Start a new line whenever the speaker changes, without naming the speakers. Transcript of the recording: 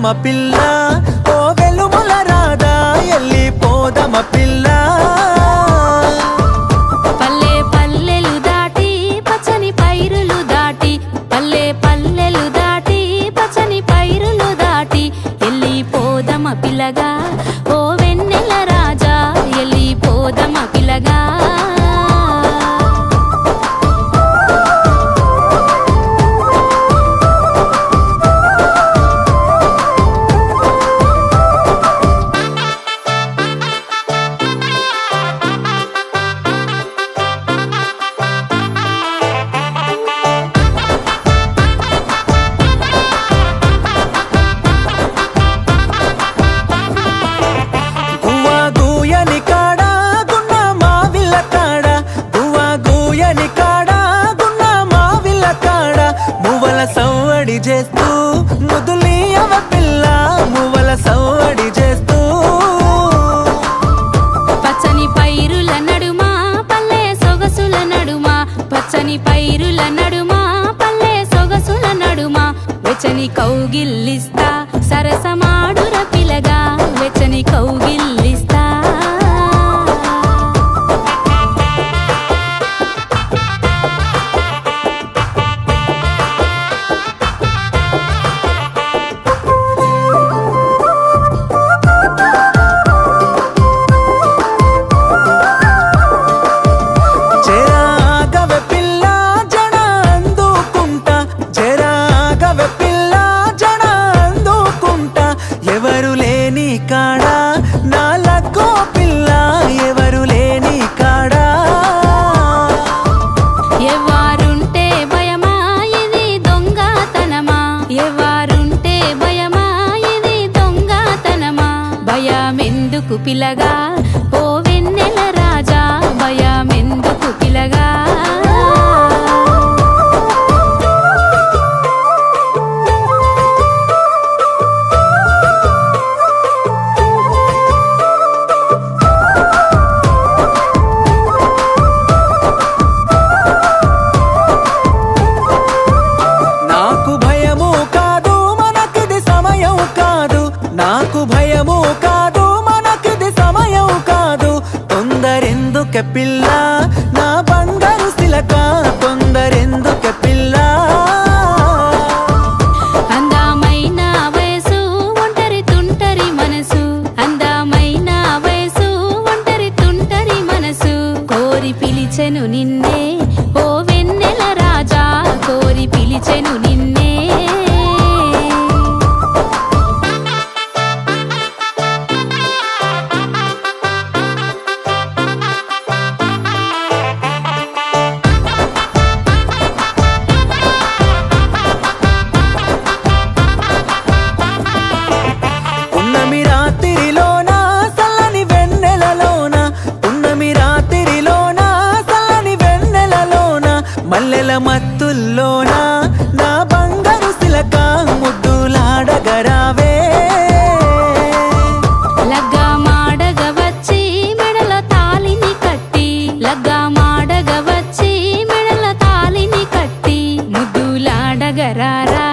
పోదమ పిల్ల ఓ వెలుముల రాదా ఎల్లి పోదమ పిల్ల
పల్లె పల్లెలు దాటి పచ్చని పైరులు దాటి పల్లె పల్లెలు దాటి పచ్చని పైరులు దాటి ఎల్లి పోదమ పిల్లగా ఓ వెన్నెల రాజా ఎల్లి పోదమ పిల్లగా
సవ్వడి చేస్తూ ముదులియవ పిల్ల మువ్వల సవ్వడి చేస్తూ
పచ్చని పైరుల నడుమ పల్లె సొగసుల నడుమ పచ్చని పైరుల నడుమ పల్లె సొగసుల నడుమ వెచ్చని కౌగిల్లిస్తా సరసమాడుర పిలగా వెచ్చని కౌగిల్లిస్తా
ఎవరు లేని కాడా నా లక్కో పిల్ల ఎవరు లేని కాడా
ఎవ్వారుంటే భయమా ఇది దొంగతనమా ఎవ్వారుంటే భయమా ఇది దొంగతనమా భయమెందుకు పిల్లగా ఓ వెన్నెల రాజా భయమెందుకు పిల్లగా
నాకు భయము కాదు మనకిది సమయం కాదు మనకిది సమయం కాదు తొందరెందుకే పిల్ల నా బంగారు శిలక తొందరెందుకే పిల్ల
అందమైన వయసు ఒంటరి తుంటరి మనసు అందమైన వయసు ఒంటరి తుంటరి మనసు కోరి పిలిచెను నిన్నే ఓ వెన్నెల రాజా కోరి పిలిచెను నిన్నే
పున్నమి రాత్రిలోన చల్లని వెన్నెలలోన పున్నమి రాత్రిలోన చల్లని వెన్నెలలోన మల్లెల మత్తుల్లోన నా బంగారు శిలక ముద్దులాడగరావే
లగ్గా మాడగ వచ్చి మెడల తాలిని కట్టి లగ్గా మాడగ వచ్చి మెడల తాలిని కట్టి ముద్దులాడగరారా